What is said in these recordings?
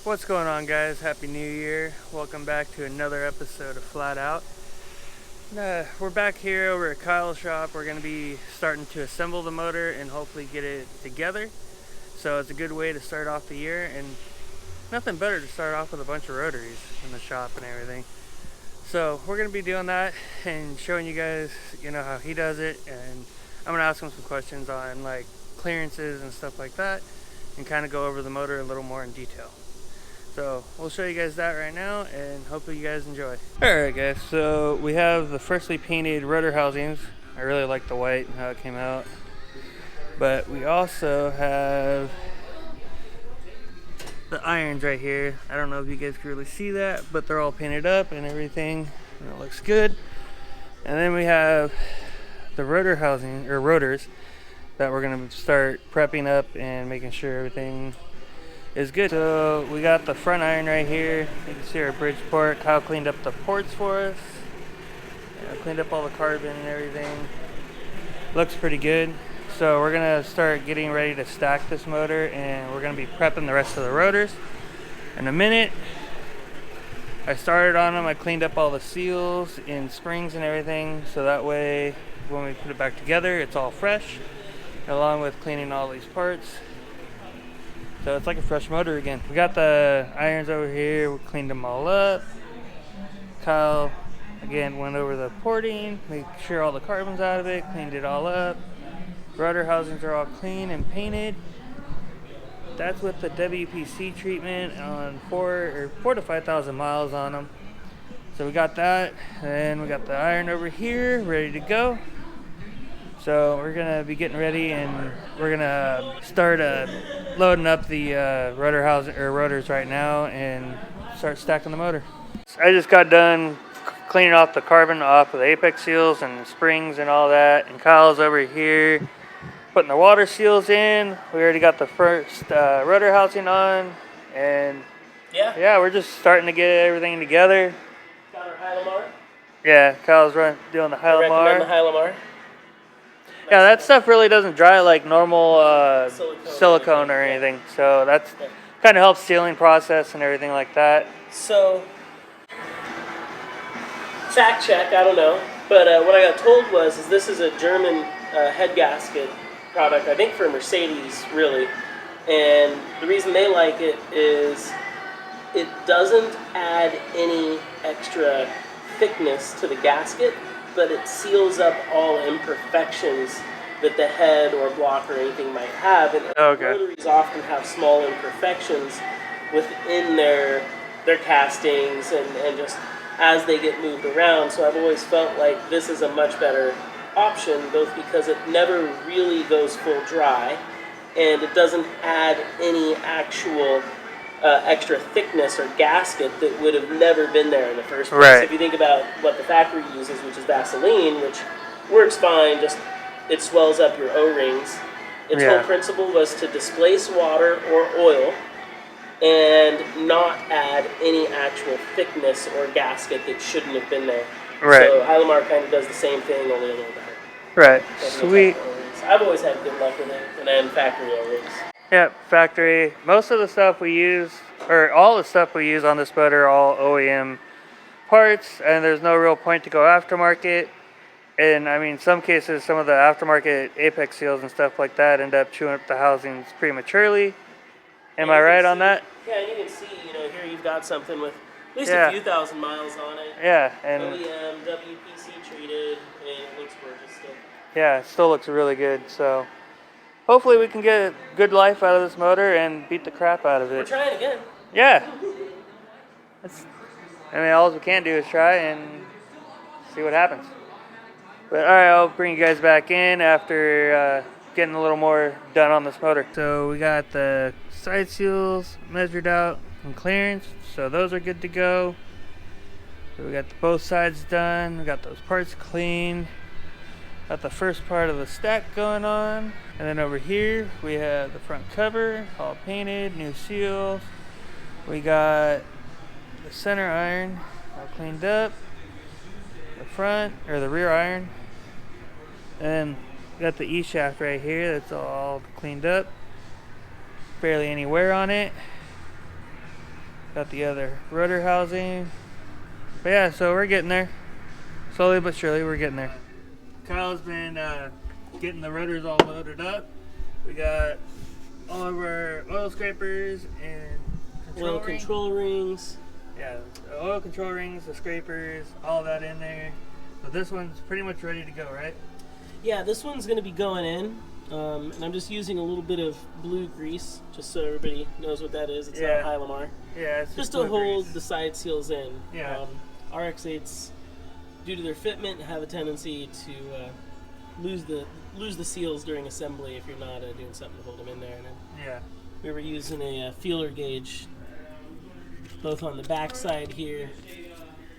What's going on, guys? Happy New Year. Welcome back to another episode of Flat Out. We're back here over at Kyle's shop. We're going to be starting to assemble the motor and hopefully get it together. So it's a good way to start off the year, and nothing better to start off with a bunch of rotaries in the shop and everything. So we're going to be doing that and showing you guys, how he does it, and I'm going to ask him some questions on like clearances and stuff like that and kind of go over the motor a little more in detail. So we'll show you guys that right now, and hopefully you guys enjoy. Alright guys, so we have the freshly painted rotor housings. I really like the white and how it came out. But we also have the irons right here. I don't know if you guys can really see that, but they're all painted up and everything, and it looks good. And then we have the rotor housing, or rotors, that we're going to start prepping up and making sure everything is good. So we got the front iron right here. You can see our bridge port. Kyle cleaned up the ports for us. Cleaned up all the carbon and everything. Looks pretty good. So we're gonna start getting ready to stack this motor, and we're gonna be prepping the rest of the rotors in a minute. I started on them. I cleaned up all the seals and springs and everything, so that way when we put it back together it's all fresh, along with cleaning all these parts. So it's like a fresh motor again. We got the irons over here. We cleaned them all up. Kyle, again, went over the porting, made sure all the carbon's out of it, cleaned it all up. Rotor housings are all clean and painted. That's with the WPC treatment on 4 to 5,000 miles on them. So we got that, and we got the iron over here ready to go. So we're gonna be getting ready, and we're gonna start loading up the rotor housing or rotors right now and start stacking the motor. I just got done cleaning off the carbon off of the apex seals and springs and all that, and Kyle's over here putting the water seals in. We already got the first rotor housing on, and yeah, we're just starting to get everything together. Got our Hylamar. Yeah, Kyle's doing the Hylamar. I recommend the Hylamar. Yeah, that stuff really doesn't dry like normal silicone or anything. So that's kind of helps sealing process and everything like that. So, fact check, I don't know. But what I got told was this is a German head gasket product, I think for Mercedes, really. And the reason they like it is it doesn't add any extra thickness to the gasket, but it seals up all imperfections that the head or block or anything might have. And rotaries often have small imperfections within their castings and just as they get moved around. So I've always felt like this is a much better option, both because it never really goes full dry and it doesn't add any actual extra thickness or gasket that would have never been there in the first place. Right. If you think about what the factory uses, which is Vaseline, which works fine, just it swells up your O-rings. Its whole principle was to displace water or oil and not add any actual thickness or gasket that shouldn't have been there. Right. So Hylamar kind of does the same thing, only a little better. Right. Sweet. I've always had good luck with it, and then factory O-rings. Yeah, factory. Most of the stuff we use, or all the stuff we use on this motor, are all OEM parts, and there's no real point to go aftermarket. And I mean, some cases, some of the aftermarket apex seals and stuff like that end up chewing up the housings prematurely. Am I right on that? Yeah, and you can see, here you've got something with at least a few thousand miles on it. Yeah, and OEM, WPC treated, and it looks gorgeous still. Yeah, it still looks really good, so hopefully we can get a good life out of this motor and beat the crap out of it. We're trying again. Yeah. All we can do is try and see what happens. But alright, I'll bring you guys back in after getting a little more done on this motor. So we got the side seals measured out and clearance, so those are good to go. So we got both sides done, we got those parts clean. Got the first part of the stack going on, and then over here we have the front cover all painted, new seals. We got the center iron all cleaned up, the front or the rear iron, and got the E shaft right here that's all cleaned up, barely any wear on it. Got the other rotor housing. But yeah, so we're getting there. Slowly but surely, we're getting there. Kyle's been getting the rotors all loaded up. We got all of our oil scrapers and control rings. Yeah, the oil control rings, the scrapers, all that in there. So this one's pretty much ready to go, right? Yeah, this one's going to be going in. And I'm just using a little bit of blue grease, just so everybody knows what that is. It's not High Lamar. Yeah, it's just to hold grease. The side seals in. Yeah. RX-8s, due to their fitment, have a tendency to lose the seals during assembly if you're not doing something to hold them in there. And yeah. We were using a feeler gauge, both on the back side here,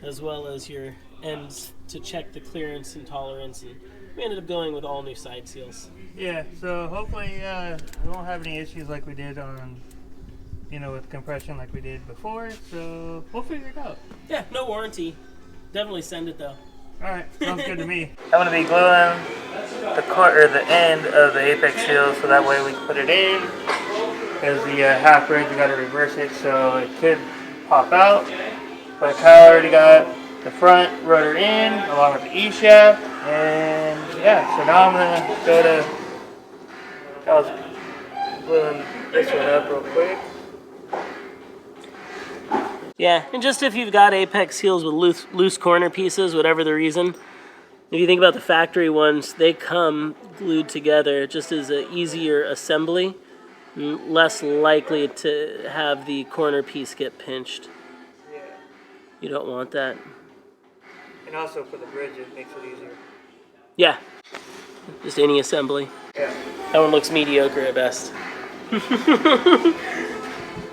as well as your ends, to check the clearance and tolerance. And we ended up going with all new side seals. Yeah, so hopefully we won't have any issues like we did on, with compression like we did before. So we'll figure it out. Yeah, no warranty. Definitely send it though. All right, sounds good to me. I'm gonna be gluing the end of the apex seal so that way we can put it in. Because the half bridge, we got to reverse it so it could pop out. But Kyle already got the front rotor in along with the E shaft, and yeah. So now I'm gonna go to Kyle's gluing this one up real quick. Yeah, and just if you've got apex seals with loose corner pieces, whatever the reason, if you think about the factory ones, they come glued together just as an easier assembly, less likely to have the corner piece get pinched. Yeah. You don't want that. And also for the bridge, it makes it easier. Yeah, just any assembly. Yeah. That one looks mediocre at best.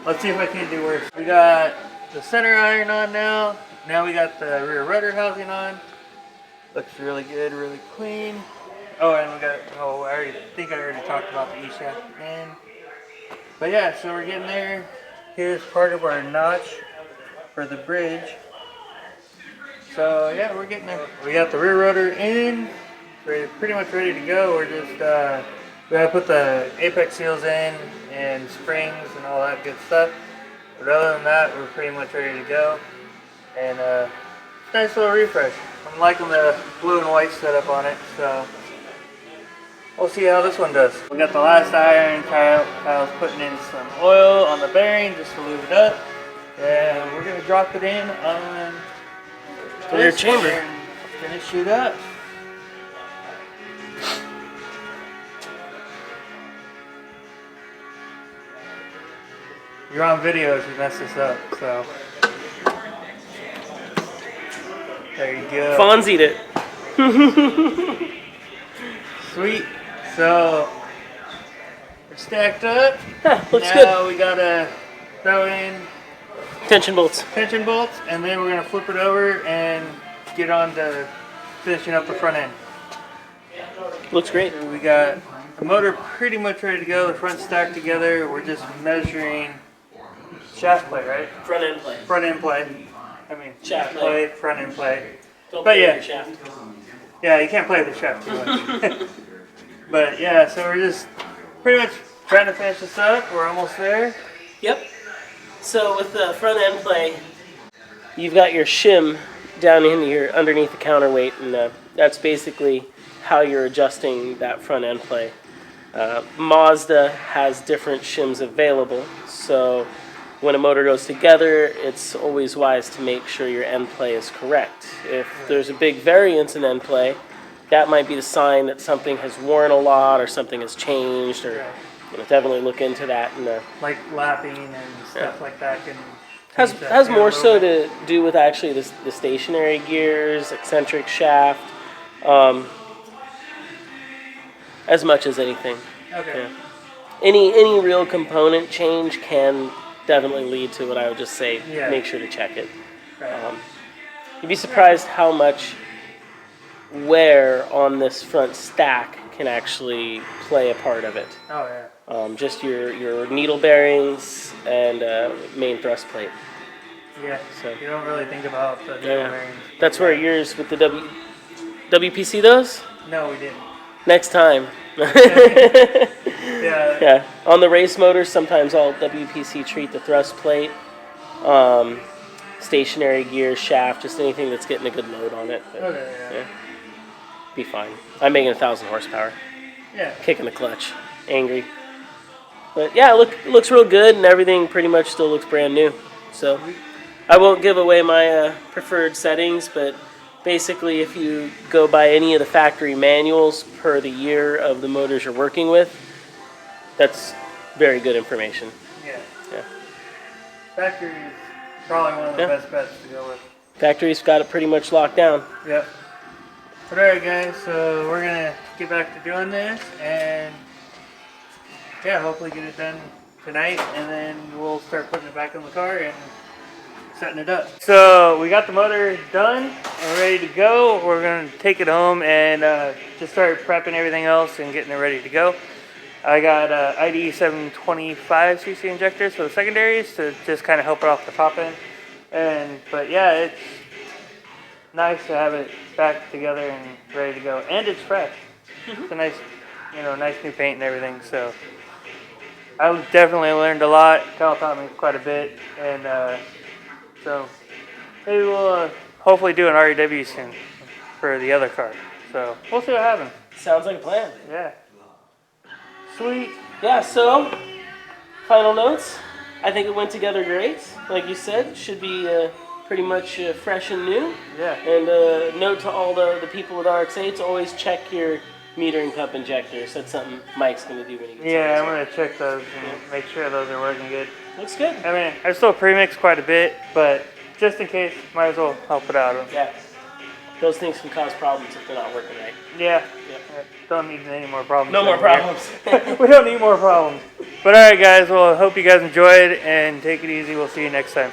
Let's see if I can do worse. We got the center iron on now. Now we got the rear rotor housing on. Looks really good, really clean. Oh, and we got, I think I already talked about the E-shaft in. But yeah, so we're getting there. Here's part of our notch for the bridge. So yeah, we're getting there. We got the rear rotor in. We're pretty much ready to go. We're just, we gotta put the apex seals in and springs and all that good stuff. But other than that, we're pretty much ready to go. And nice little refresh. I'm liking the blue and white setup on it, so we'll see how this one does. We got the last iron. Kyle's putting in some oil on the bearing just to lube it up. And we're gonna drop it in on the rear chamber. And finish it up. You're on video if you mess this up, so. There you go. Fonzied it. Sweet. So, we're stacked up. Looks now good. We gotta throw in Tension bolts. And then we're gonna flip it over and get on to finishing up the front end. Looks great. So we got the motor pretty much ready to go. The front's stacked together. We're just measuring shaft play, right? Front end play. Front end play. I mean, Shaft play, front end play. Don't But play yeah. with your shaft. Yeah, you can't play with the shaft too much. But yeah, so we're just pretty much trying to finish this up. We're almost there. Yep. So with the front end play, you've got your shim down in here underneath the counterweight, and that's basically how you're adjusting that front end play. Mazda has different shims available, so when a motor goes together, it's always wise to make sure your end play is correct. If there's a big variance in end play, that might be the sign that something has worn a lot or something has changed, or definitely look into that. And like lapping and stuff like that can has more so to do with actually the stationary gears, eccentric shaft, as much as anything. Okay. Yeah. Any real component change can definitely lead to what I would just say. Yeah. Make sure to check it. Right. You'd be surprised how much wear on this front stack can actually play a part of it. Oh yeah. Just your needle bearings and main thrust plate. Yeah. So you don't really think about the needle bearings. That's where yours with the WPC those? No, we didn't. Next time. Yeah. Yeah. On the race motors, sometimes I'll WPC treat the thrust plate. stationary gear, shaft, just anything that's getting a good load on it. But, Okay, yeah. be fine. I'm making 1,000 horsepower. Yeah. Kicking the clutch. Angry. But yeah, it looks real good, and everything pretty much still looks brand new. So I won't give away my preferred settings, but basically if you go by any of the factory manuals per the year of the motors you're working with, that's very good information. Yeah. Yeah. Factory is probably one of the Yeah. best bets to go with. Factory's got it pretty much locked down. Yep. But alright guys, so we're gonna get back to doing this and yeah, hopefully get it done tonight and then we'll start putting it back in the car and setting it up. So we got the motor done and ready to go. We're gonna take it home and just start prepping everything else and getting it ready to go. I got ID 725cc injectors for the secondaries to just kind of help it off the top end. But yeah, it's nice to have it back together and ready to go, and it's fresh. It's a nice, nice new paint and everything. So I definitely learned a lot. Kyle taught me quite a bit, and so maybe we'll hopefully do an REW soon for the other car. So we'll see what happens. Sounds like a plan. Yeah. Sweet. Yeah, so final notes. I think it went together great. Like you said, should be pretty much fresh and new. Yeah. And note to all the people with RX-8s, always check your metering cup injectors. That's something Mike's going to do when he gets Yeah, I'm going to check those and make sure those are working good. Looks good. I mean, I still premix quite a bit, but just in case, might as well help it out. Yeah. Those things can cause problems if they're not working right. Yeah. Yep. Don't need any more problems. No more problems. We don't need more problems. But alright guys, well I hope you guys enjoyed and take it easy. We'll see you next time.